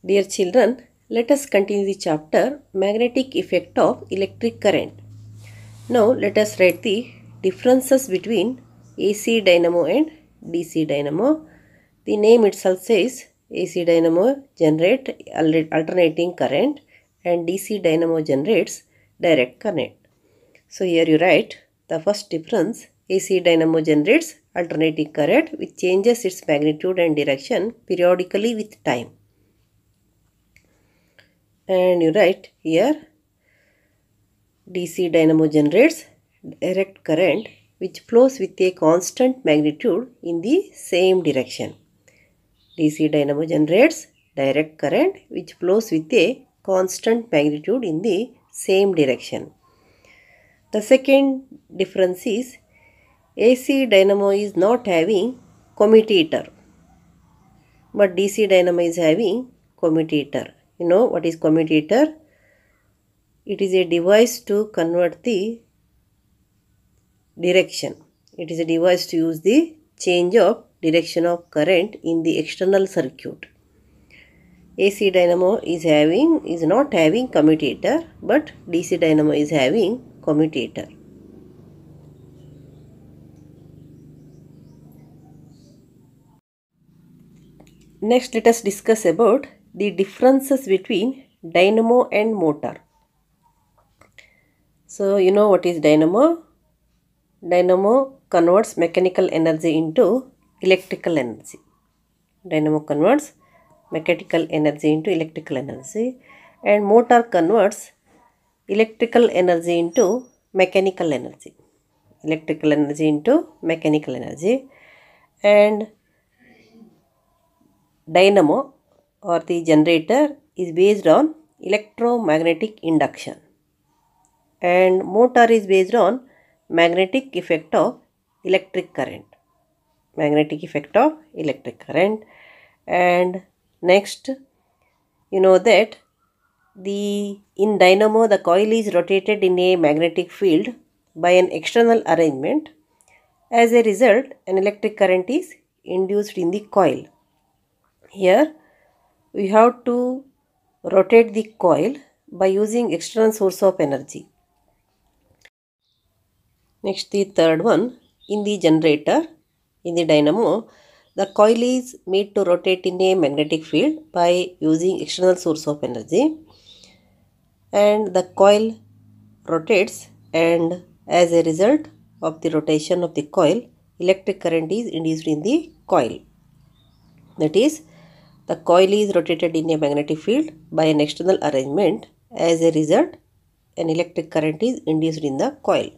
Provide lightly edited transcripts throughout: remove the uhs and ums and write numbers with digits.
Dear children, let us continue the chapter Magnetic Effect of Electric Current. Now let us write the differences between AC dynamo and DC dynamo. The name itself says AC dynamo generates alternating current and DC dynamo generates direct current. So here you write the first difference. AC dynamo generates alternating current which changes its magnitude and direction periodically with time. And you write here DC dynamo generates direct current which flows with a constant magnitude in the same direction. DC dynamo generates direct current which flows with a constant magnitude in the same direction. The second difference is AC dynamo is not having commutator, but DC dynamo is having commutator. You know what is commutator? It is a device to convert the direction. It is a device to use the change of direction of current in the external circuit. AC dynamo is not having commutator, but DC dynamo is having commutator. Next, let us discuss about the differences between dynamo and motor. So, you know what is dynamo? Dynamo converts mechanical energy into electrical energy. Dynamo converts mechanical energy into electrical energy, and motor converts electrical energy into mechanical energy. Electrical energy into mechanical energy. And dynamo or the generator is based on electromagnetic induction, and motor is based on magnetic effect of electric current. Magnetic effect of electric current. And next, you know that in dynamo the coil is rotated in a magnetic field by an external arrangement. As a result, an electric current is induced in the coil. Here we have to rotate the coil by using external source of energy. Next, the third one, in the generator, in the dynamo, the coil is made to rotate in a magnetic field by using external source of energy, and the coil rotates, and as a result of the rotation of the coil, electric current is induced in the coil. That is, the coil is rotated in a magnetic field by an external arrangement. As a result, an electric current is induced in the coil.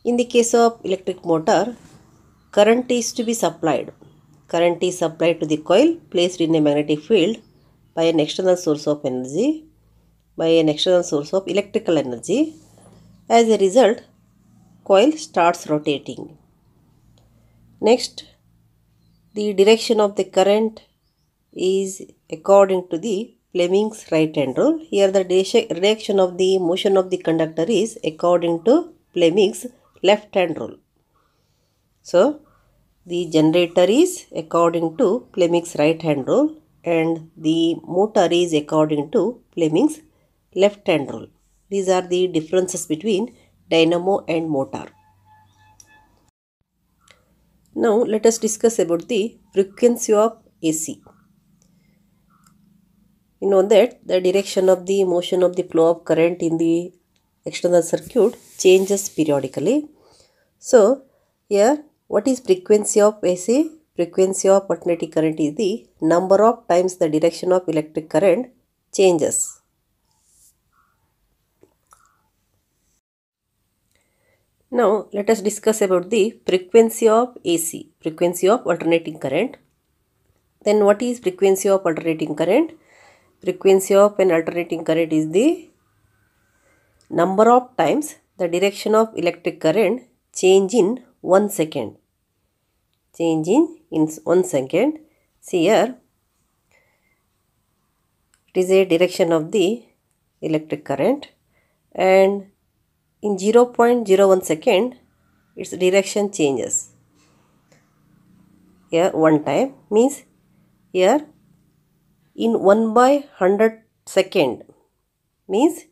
In the case of electric motor, current is to be supplied. Current is supplied to the coil placed in a magnetic field by an external source of energy, by an external source of electrical energy. As a result, coil starts rotating. Next, the direction of the current is according to the Fleming's right hand rule. Here the direction of the motion of the conductor is according to Fleming's left hand rule. So, the generator is according to Fleming's right hand rule and the motor is according to Fleming's left hand rule. These are the differences between dynamo and motor. Now let us discuss about the frequency of AC. You know that the direction of the motion of the flow of current in the external circuit changes periodically. So here, what is frequency of AC? Frequency of alternating current is the number of times the direction of electric current changes. Now let us discuss about the frequency of AC, frequency of alternating current. Then what is frequency of alternating current? Frequency of an alternating current is the number of times the direction of electric current change in 1 second. Change in 1 second. See here, it is a direction of the electric current, and in 0.01 second its direction changes. Here one time means here in 1 by 100 second, means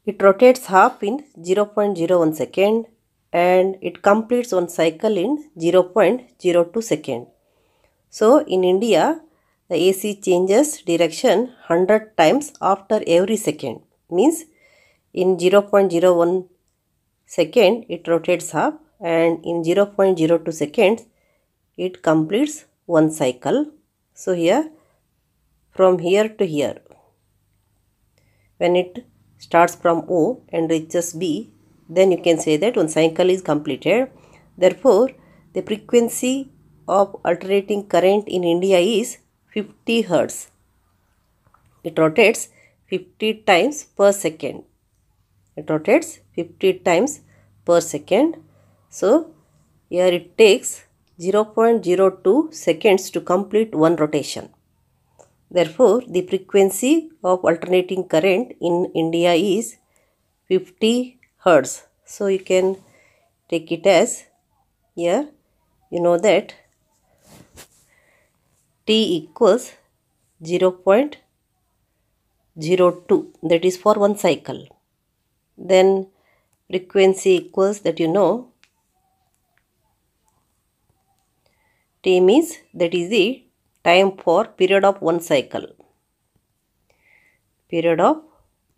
it rotates half in 0.01 second and it completes one cycle in 0.02 second. So in India, the AC changes direction 100 times after every second, means in 0.01 second it rotates half and in 0.02 seconds it completes one cycle. So here, from here to here, when it starts from O and reaches B, then you can say that one cycle is completed. Therefore, the frequency of alternating current in India is 50 Hz. It rotates 50 times per second. It rotates 50 times per second. So, here it takes 0.02 seconds to complete one rotation. Therefore, the frequency of alternating current in India is 50 Hz. So, you can take it as, here you know that T equals 0.02, that is for one cycle. Then frequency equals, that you know, T means that is the time for period of one cycle, period of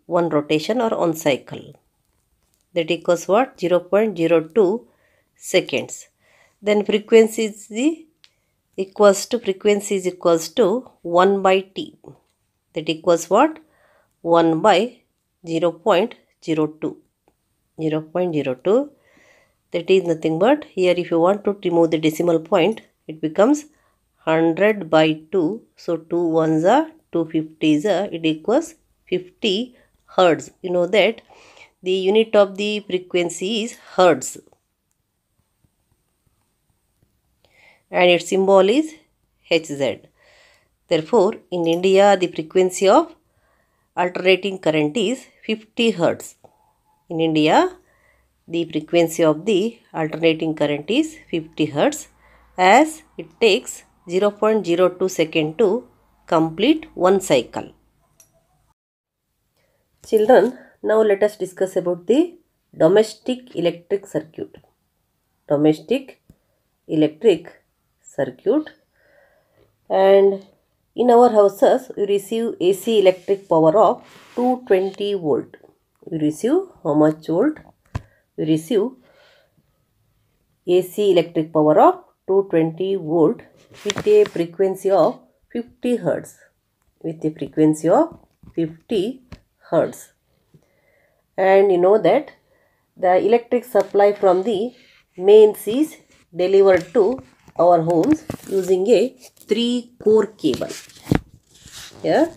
one rotation or one cycle. That equals what? 0.02 seconds. Then frequency is equals to 1 by T. That equals what? 1 by 0.02. 0.02. That is nothing but, here if you want to remove the decimal point, it becomes 100 by 2. So 2 ones are 250s are, it equals 50 Hertz. You know that the unit of the frequency is Hertz and its symbol is Hz. Therefore, in India, the frequency of alternating current is 50 Hertz. In India, the frequency of the alternating current is 50 Hertz, as it takes 0.02 second to complete one cycle. Children, now let us discuss about the domestic electric circuit. Domestic electric circuit. And in our houses, we receive AC electric power of 220 volt. We receive how much volt? We receive AC electric power of 220 volt with a frequency of 50 Hz. With a frequency of 50 Hz. And you know that the electric supply from the mains is delivered to our homes using a 3-core cable. Here,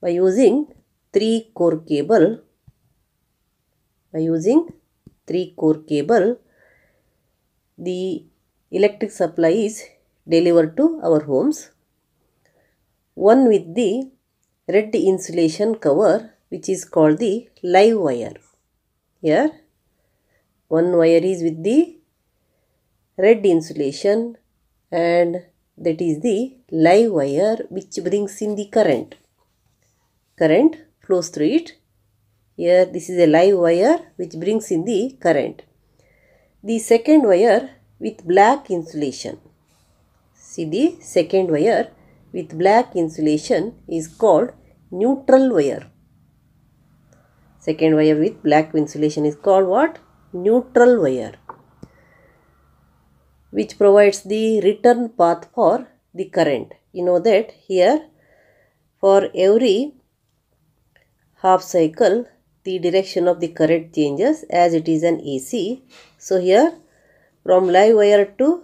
by using 3-core cable, the electric supply is delivered to our homes. One with the red insulation cover, which is called the live wire. Here, one wire is with the red insulation and that is the live wire which brings in the current. Current flows through it. Here this is a live wire which brings in the current. The second wire with black insulation. See, the second wire with black insulation is called neutral wire. Second wire with black insulation is called what? Neutral wire, which provides the return path for the current. You know that here, for every half cycle, the direction of the current changes as it is an AC. So here, from live wire to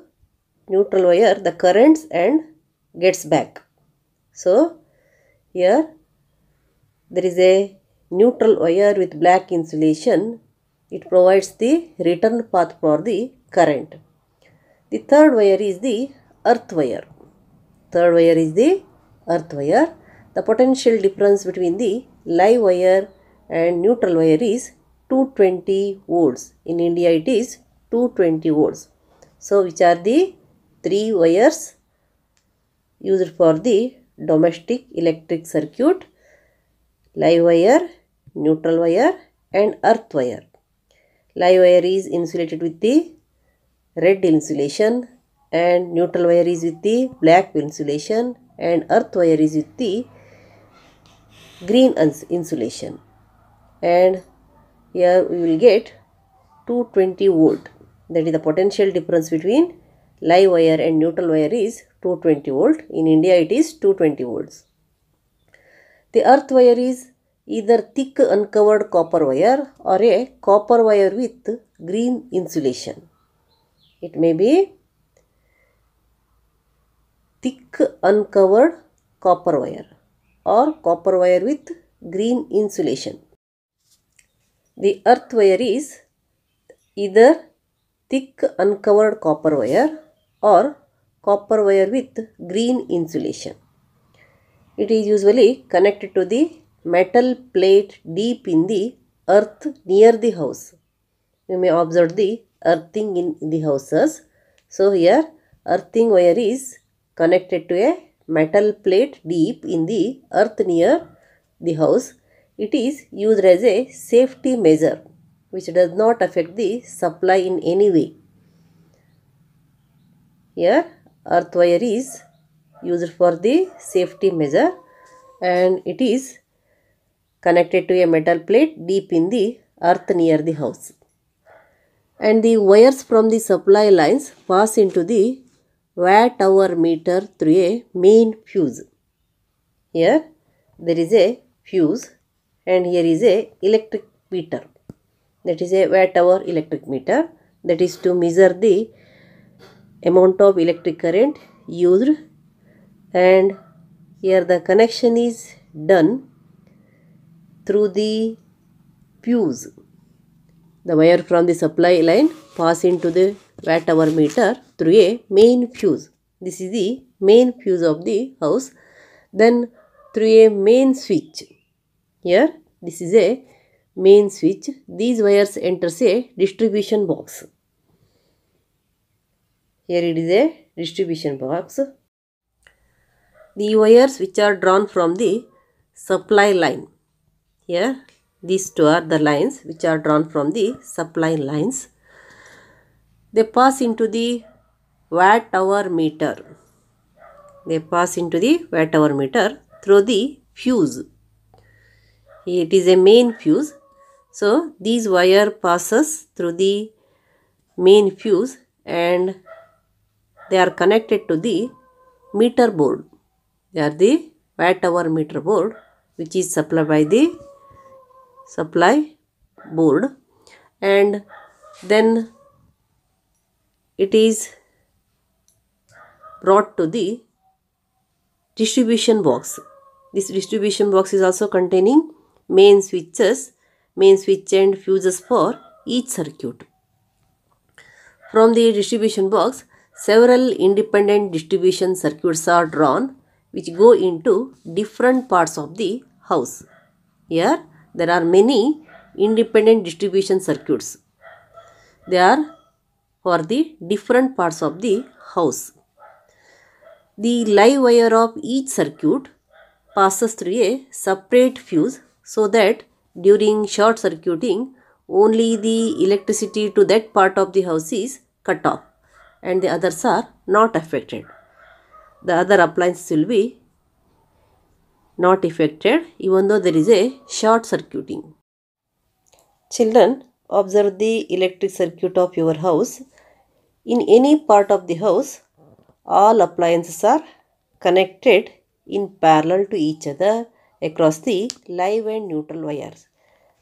neutral wire, the currents and gets back. So here there is a neutral wire with black insulation. It provides the return path for the current. The third wire is the earth wire. Third wire is the earth wire. The potential difference between the live wire and neutral wire is 220 volts. In India it is 220 volts. So which are the three wires used for the domestic electric circuit, live wire, neutral wire and earth wire. Live wire is insulated with the red insulation and neutral wire is with the black insulation and earth wire is with the green insulation. And here we will get 220 volt. That is the potential difference between live wire and neutral wire is 220 volt. In India it is 220 volts. The earth wire is either thick uncovered copper wire or a copper wire with green insulation. It may be thick uncovered copper wire or copper wire with green insulation. The earth wire is either thick uncovered copper wire or copper wire with green insulation. It is usually connected to the metal plate deep in the earth near the house. You may observe the earthing in the houses. So here earthing wire is connected to a metal plate deep in the earth near the house. It is used as a safety measure which does not affect the supply in any way. Here earth wire is used for the safety measure and it is connected to a metal plate deep in the earth near the house. And the wires from the supply lines pass into the watt-hour meter through a main fuse. Here there is a fuse and here is a electric meter. That is a watt-hour electric meter, that is to measure the amount of electric current used, and here the connection is done through the fuse. The wire from the supply line pass into the watt-hour meter through a main fuse. This is the main fuse of the house. Then through a main switch. Here this is a main switch. These wires enters a distribution box. Here it is a distribution box. The wires which are drawn from the supply line. Here these two are the lines which are drawn from the supply lines. They pass into the watt-hour meter. They pass into the watt-hour meter through the fuse. It is a main fuse. So these wire passes through the main fuse and they are connected to the meter board. They are the watt-hour meter board which is supplied by the supply board, and then it is brought to the distribution box. This distribution box is also containing main switch and fuses for each circuit. From the distribution box, several independent distribution circuits are drawn which go into different parts of the house. Here there are many independent distribution circuits. They are for the different parts of the house. The live wire of each circuit passes through a separate fuse so that during short circuiting only the electricity to that part of the house is cut off and the others are not affected. The other appliances will be not affected even though there is a short circuiting. Children, observe the electric circuit of your house. In any part of the house, all appliances are connected in parallel to each other across the live and neutral wires.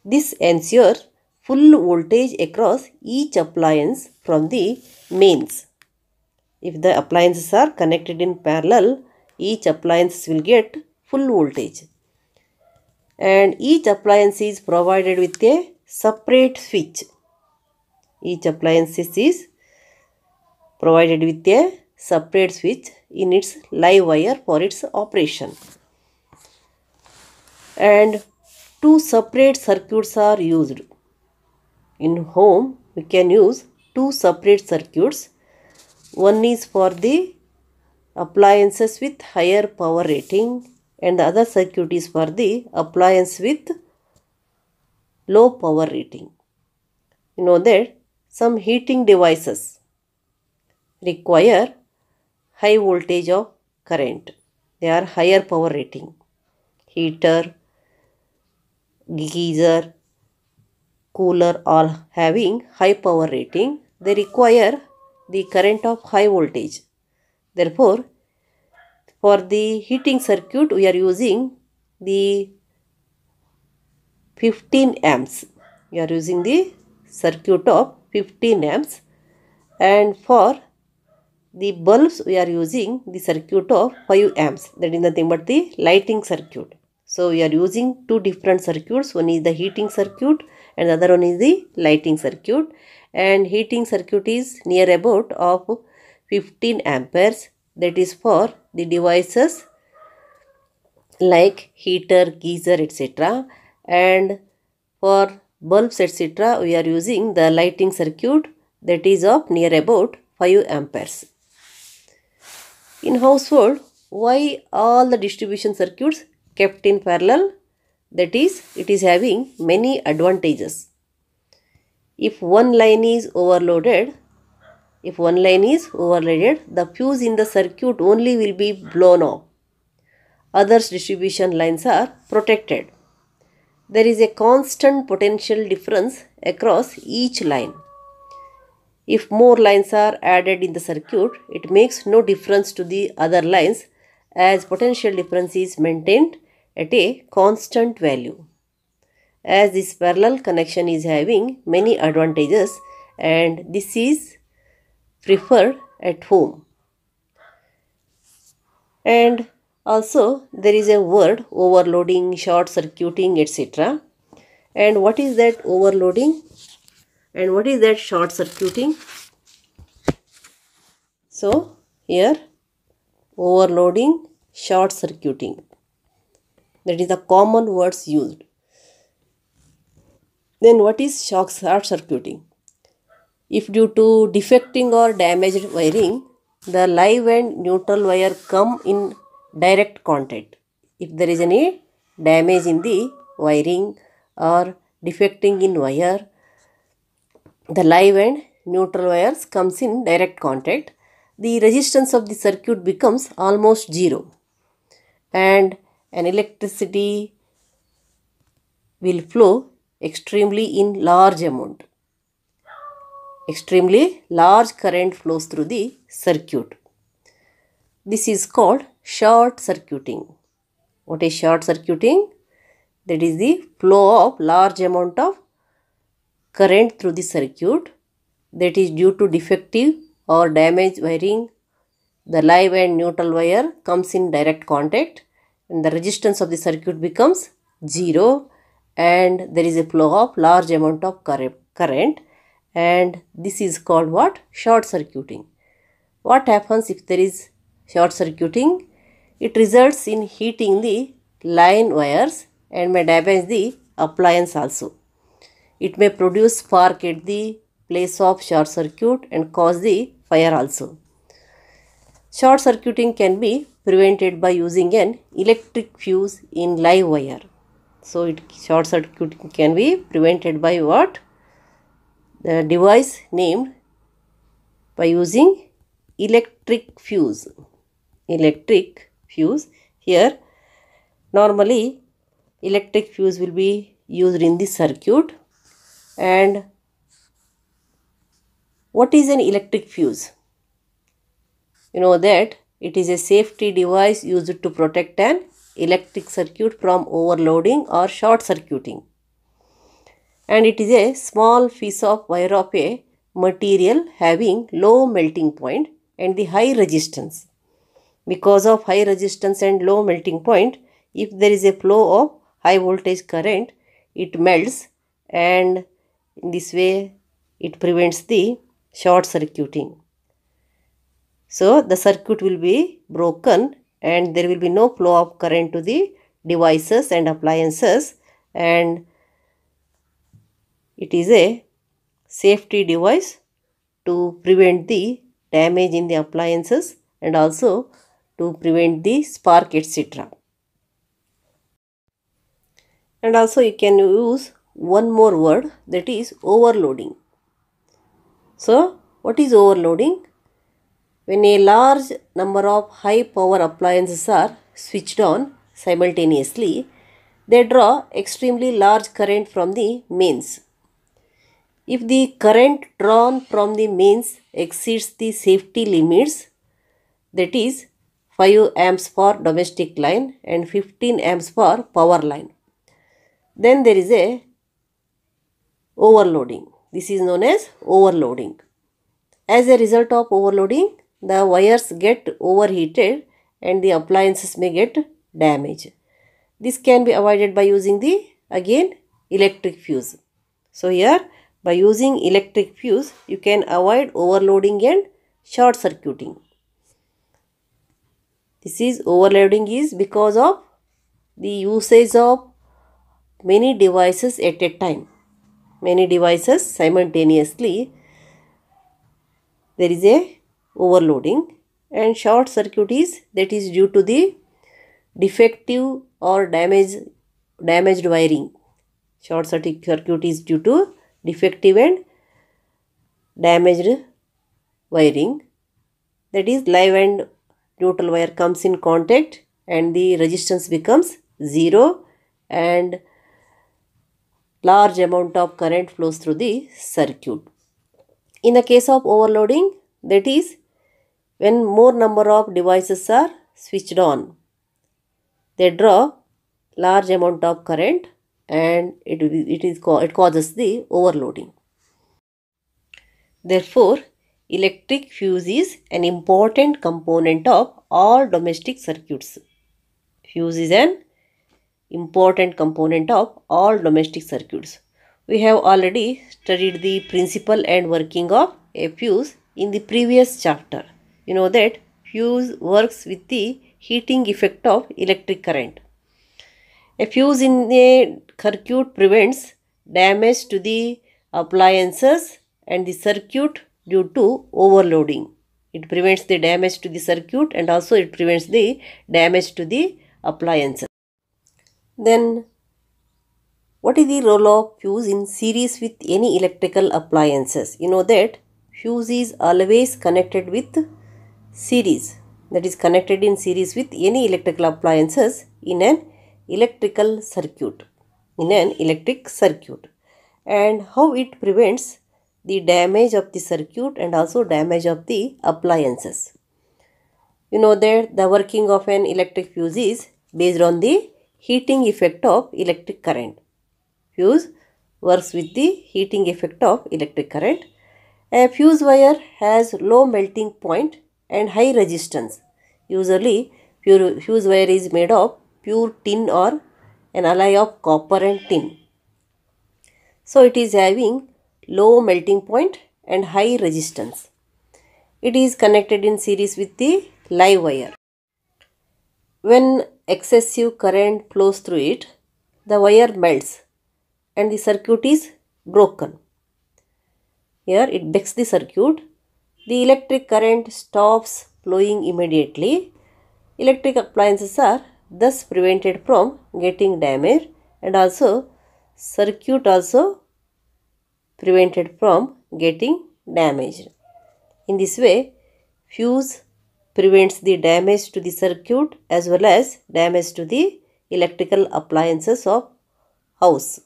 This ensures full voltage across each appliance from the mains. If the appliances are connected in parallel, each appliance will get full voltage. And each appliance is provided with a separate switch. Each appliance is provided with a separate switch in its live wire for its operation. And two separate circuits are used. In home, we can use two separate circuits. One is for the appliances with higher power rating, and the other circuit is for the appliance with low power rating. You know that some heating devices require high voltage of current. They are higher power rating. Heater, geyser, cooler all having high power rating. They require the current of high voltage. Therefore, for the heating circuit, we are using the 15 amps. We are using the circuit of 15 amps, and for the bulbs we are using the circuit of 5 amps. That is nothing but the lighting circuit. So we are using two different circuits. One is the heating circuit and the other one is the lighting circuit. And heating circuit is near about of 15 amperes. That is for the devices like heater, geyser, etc. And for bulbs, etc., we are using the lighting circuit that is of near about 5 amperes. In household, why all the distribution circuits kept in parallel? That is, it is having many advantages. If one line is overloaded, the fuse in the circuit only will be blown off. Others distribution lines are protected. There is a constant potential difference across each line. If more lines are added in the circuit, it makes no difference to the other lines as potential difference is maintained at a constant value. As this parallel connection is having many advantages and this is preferred at home. And also there is a word overloading, short circuiting, etc. And what is that overloading? And what is that short circuiting? So here overloading, short circuiting, that is the common words used. Then what is short circuiting? If due to defecting or damaged wiring, the live and neutral wire come in direct contact. If there is any damage in the wiring or defecting in wire, the live and neutral wires comes in direct contact. The resistance of the circuit becomes almost zero and an electricity will flow extremely in large amount. Extremely large current flows through the circuit. This is called short circuiting. What is short circuiting? That is the flow of large amount of current through the circuit that is due to defective or damaged wiring. The live and neutral wire comes in direct contact and the resistance of the circuit becomes zero and there is a flow of large amount of current, and this is called what? Short circuiting. What happens if there is short circuiting? It results in heating the line wires and may damage the appliance also. It may produce spark at the place of short circuit and cause the fire also. Short circuiting can be prevented by using an electric fuse in live wire. So short circuiting can be prevented by what? The device named by using electric fuse. Electric fuse. Here normally electric fuse will be used in the circuit. And what is an electric fuse? You know that it is a safety device used to protect an electric circuit from overloading or short circuiting. And it is a small piece of wire of a material having low melting point and the high resistance. Because of high resistance and low melting point, if there is a flow of high voltage current, it melts and in this way it prevents the short circuiting. So the circuit will be broken and there will be no flow of current to the devices and appliances, and it is a safety device to prevent the damage in the appliances and also to prevent the spark, etc. And also you can use one more word, that is overloading. So what is overloading? When a large number of high power appliances are switched on simultaneously, they draw extremely large current from the mains. If the current drawn from the mains exceeds the safety limits, that is 5 amps for domestic line and 15 amps for power line, then there is a overloading. This is known as overloading. As a result of overloading, the wires get overheated and the appliances may get damaged. This can be avoided by using the again electric fuse. So here by using electric fuse you can avoid overloading and short circuiting. This is overloading is because of the usage of many devices at a time. Many devices simultaneously, there is a overloading, and short circuit is that is due to the defective or damaged wiring. Short circuit is due to defective and damaged wiring, that is live and neutral wire comes in contact and the resistance becomes 0 and large amount of current flows through the circuit. In the case of overloading, that is when more number of devices are switched on, they draw large amount of current and it causes the overloading. Therefore, electric fuse is an important component of all domestic circuits. Fuse is an important component of all domestic circuits. We have already studied the principle and working of a fuse in the previous chapter. You know that fuse works with the heating effect of electric current. A fuse in a circuit prevents damage to the appliances and the circuit due to overloading. It prevents the damage to the circuit and also it prevents the damage to the appliances. Then what is the role of fuse in series with any electrical appliances? You know that fuse is always connected with series, that is connected in series with any electrical appliances in an electrical circuit. And how it prevents the damage of the circuit and also damage of the appliances. You know that the working of an electric fuse is based on the heating effect of electric current. Fuse works with the heating effect of electric current. A fuse wire has low melting point and high resistance. Usually, fuse wire is made of pure tin or an alloy of copper and tin. So, it is having low melting point and high resistance. It is connected in series with the live wire. When excessive current flows through it, the wire melts and the circuit is broken. Here it breaks the circuit. The electric current stops flowing immediately. Electric appliances are thus prevented from getting damaged and also circuit also prevented from getting damaged. In this way, fuse prevents the damage to the circuit as well as damage to the electrical appliances of house.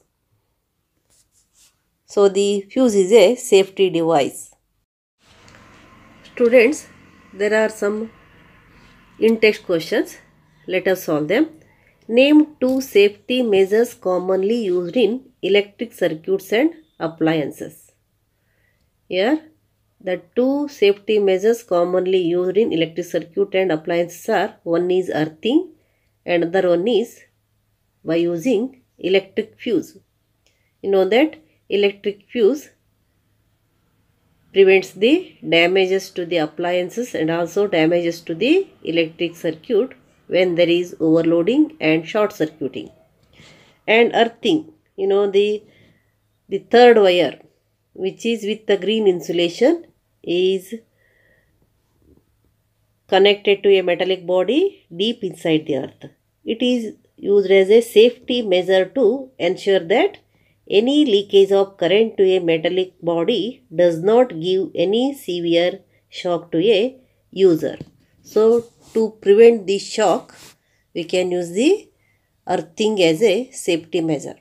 So the fuse is a safety device. Students, there are some in-text questions. Let us solve them. Name 2 safety measures commonly used in electric circuits and appliances. Here, the 2 safety measures commonly used in electric circuit and appliances are, one is earthing and other one is by using electric fuse. You know that electric fuse prevents the damages to the appliances and also damages to the electric circuit when there is overloading and short circuiting. And earthing, you know, the third wire which is with the green insulation is connected to a metallic body deep inside the earth. It is used as a safety measure to ensure that any leakage of current to a metallic body does not give any severe shock to a user. So, to prevent this shock, we can use the earthing as a safety measure.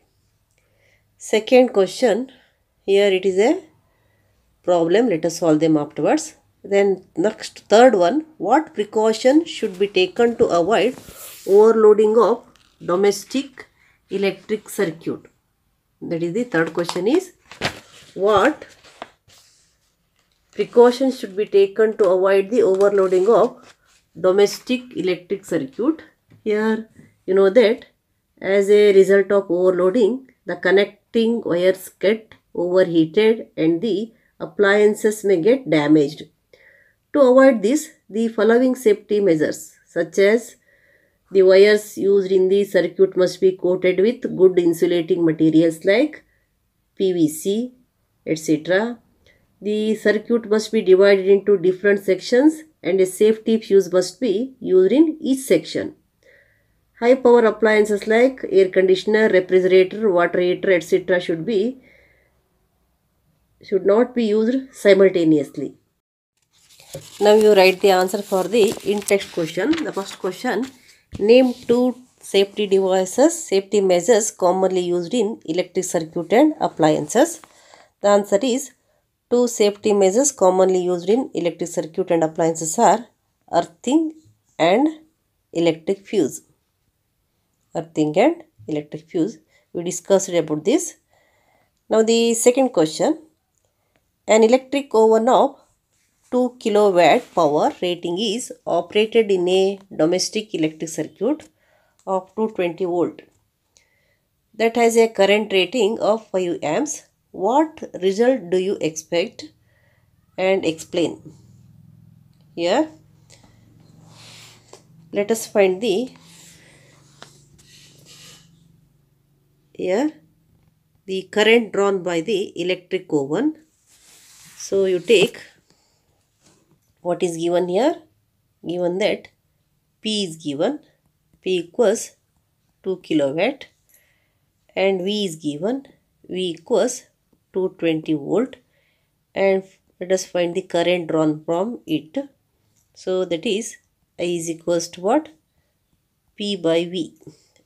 Second question, here it is a problem, let us solve them afterwards. Then next, third one, what precaution should be taken to avoid overloading of domestic electric circuit? That is the third question is, what precautions should be taken to avoid the overloading of domestic electric circuit? Here you know that as a result of overloading, the connecting wires get overheated and the appliances may get damaged. To avoid this, the following safety measures such as the wires used in the circuit must be coated with good insulating materials like PVC, etc. The circuit must be divided into different sections and a safety fuse must be used in each section. High power appliances like air conditioner, refrigerator, water heater, etc. should not be used simultaneously. Now you write the answer for the in-text question. The first question, name two safety devices, safety measures commonly used in electric circuit and appliances. The answer is, two safety measures commonly used in electric circuit and appliances are earthing and electric fuse. Earthing and electric fuse. We discussed about this. Now the second question, an electric oven of 2 kilowatt power rating is operated in a domestic electric circuit of 220 volt that has a current rating of 5 amps. What result do you expect and explain? Here let us find the current drawn by the electric oven. So you take what is given here, given that P is given, P equals 2 kilowatt and V is given, V equals 220 volt, and let us find the current drawn from it. So that is I is equals to what? P by V.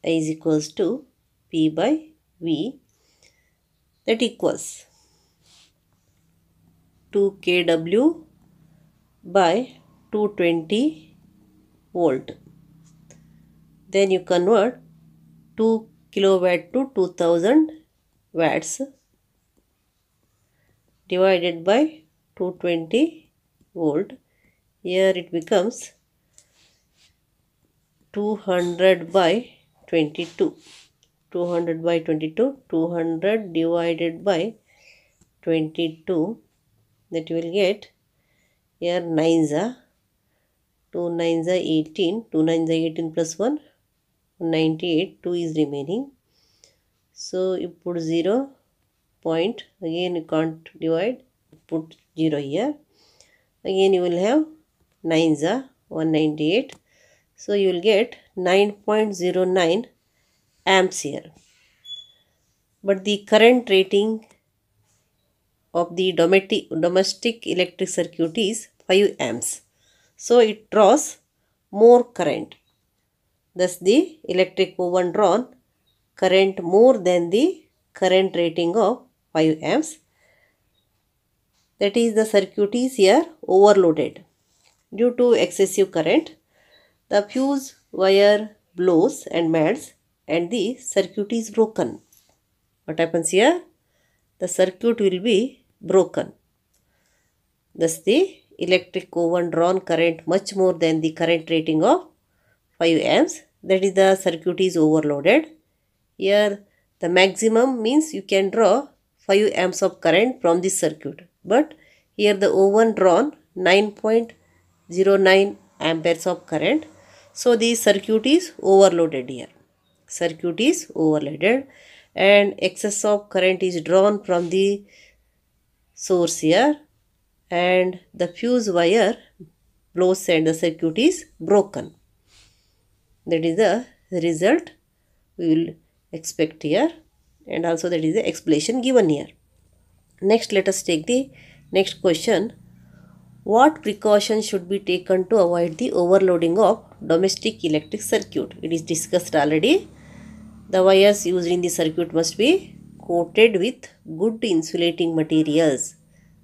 I is equals to P by V, that equals 2 kW by 220 volt. Then you convert 2 kilowatt to 2000 watts divided by 220 volt. Here it becomes 200 by 22. 200 by 22. 200 divided by 22. That you will get here 9s are 2 9s are 18. 2 9s are 18 plus 1. 98. 2 is remaining. So you put 0 point. Again you can't divide. Put 0 here. Again you will have 9s are 198. So you will get 9.09 amps here. But the current rating of the domestic electric circuit is 5 amps. So it draws more current. Thus the electric oven drawn current more than the current rating of 5 amps. That is, the circuit is here overloaded. Due to excessive current, the fuse wire blows and melts and the circuit is broken. What happens here? The circuit will be broken. Thus the electric oven drawn current much more than the current rating of 5 amps. That is, the circuit is overloaded. Here the maximum means you can draw 5 amps of current from this circuit. But here the oven drawn 9.09 amperes of current. So the circuit is overloaded here. Circuit is overloaded and excess of current is drawn from the source here, and the fuse wire blows and the circuit is broken. That is the result we will expect here, and also that is the explanation given here. Next, let us take the next question. What precautions should be taken to avoid the overloading of domestic electric circuit? It is discussed already. The wires used in the circuit must be coated with good insulating materials.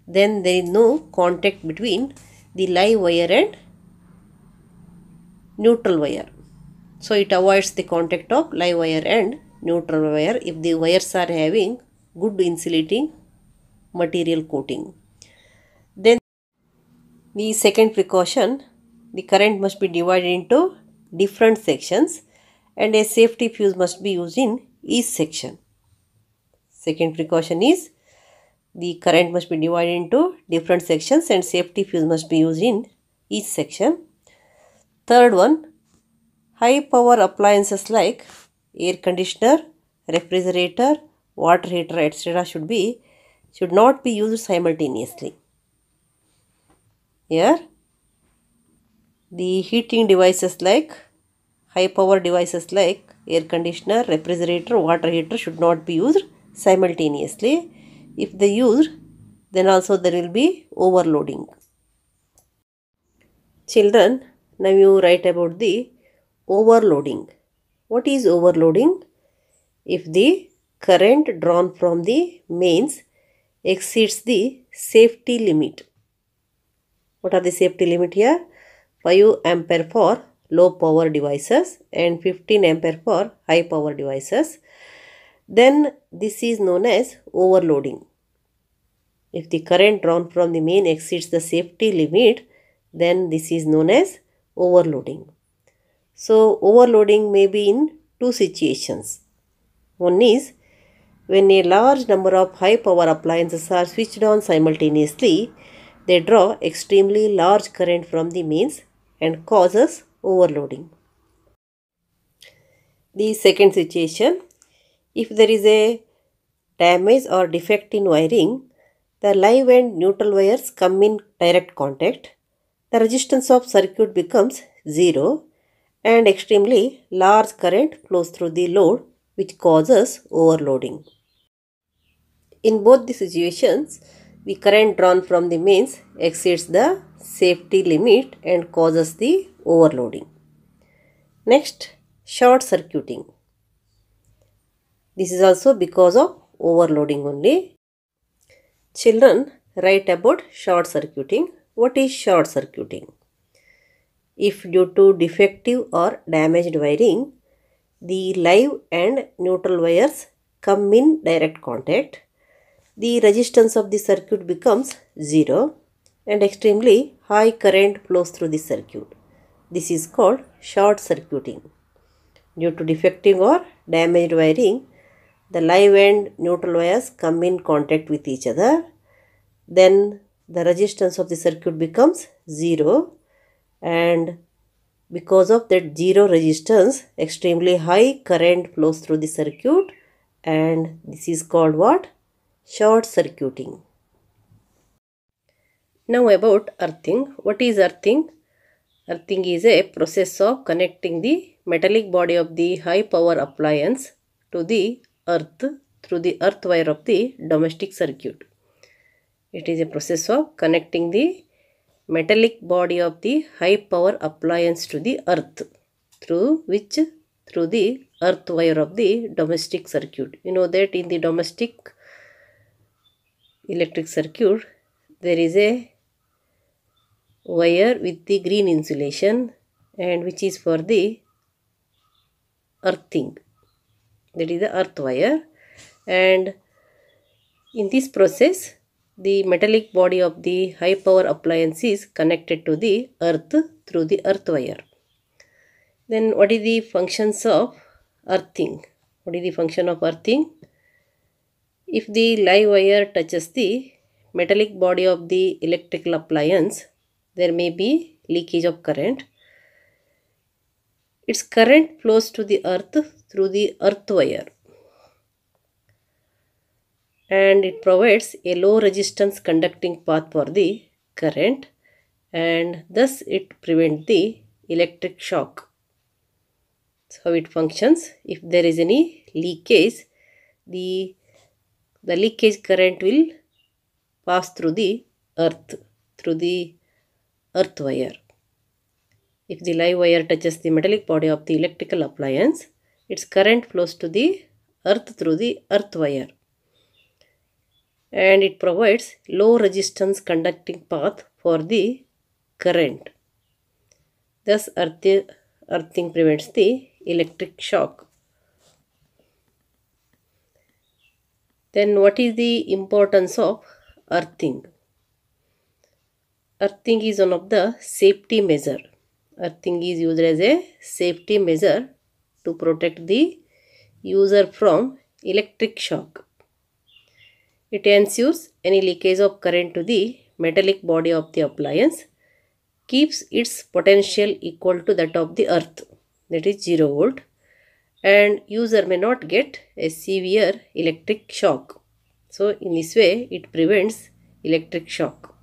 Then there is no contact between the live wire and neutral wire. So it avoids the contact of live wire and neutral wire if the wires are having good insulating material coating. Then the second precaution, the current must be divided into different sections and a safety fuse must be used in each section. Second precaution is the current must be divided into different sections and safety fuse must be used in each section. Third one, high power appliances like air conditioner, refrigerator, water heater, etc. should not be used simultaneously. Here, the heating devices like high power devices like air conditioner, refrigerator, water heater should not be used simultaneously. If they used, then also there will be overloading. Children, now you write about the overloading. What is overloading? If the current drawn from the mains exceeds the safety limit. What are the safety limit here? 5 ampere for low power devices and 15 ampere for high power devices. Then this is known as overloading. If the current drawn from the main exceeds the safety limit, then this is known as overloading. So overloading may be in two situations. One is when a large number of high power appliances are switched on simultaneously, they draw extremely large current from the mains and causes overloading. The second situation, if there is a damage or defect in wiring, the live and neutral wires come in direct contact, the resistance of circuit becomes 0 and extremely large current flows through the load which causes overloading. In both the situations, the current drawn from the mains exceeds the safety limit and causes the overloading. Next, short circuiting. This is also because of overloading only. Children, write about short circuiting. What is short circuiting? If due to defective or damaged wiring, the live and neutral wires come in direct contact, the resistance of the circuit becomes 0 and extremely high current flows through the circuit. This is called short circuiting. Due to defective or damaged wiring, the live and neutral wires come in contact with each other. Then the resistance of the circuit becomes 0 and because of that 0 resistance, extremely high current flows through the circuit and this is called what? Short circuiting. Now about earthing. What is earthing? Earthing is a process of connecting the metallic body of the high power appliance to the earth through the earth wire of the domestic circuit. It is a process of connecting the metallic body of the high power appliance to the earth through the earth wire of the domestic circuit. You know that in the domestic electric circuit there is a wire with the green insulation and which is for the earthing. That is the earth wire, and in this process the metallic body of the high power appliance is connected to the earth through the earth wire. Then what is the functions of earthing? What is the function of earthing? If the live wire touches the metallic body of the electrical appliance, there may be leakage of current. Its current flows to the earth through the earth wire and it provides a low resistance conducting path for the current, and thus it prevents the electric shock. So how it functions: if there is any leakage, the leakage current will pass through the earth wire. If the live wire touches the metallic body of the electrical appliance, its current flows to the earth through the earth wire, and it provides low resistance conducting path for the current. Thus earthing prevents the electric shock. Then what is the importance of earthing? Earthing is one of the safety measure. Earthing is used as a safety measure to protect the user from electric shock. It ensures any leakage of current to the metallic body of the appliance keeps its potential equal to that of the earth, that is 0 volt, and user may not get a severe electric shock. So in this way it prevents electric shock.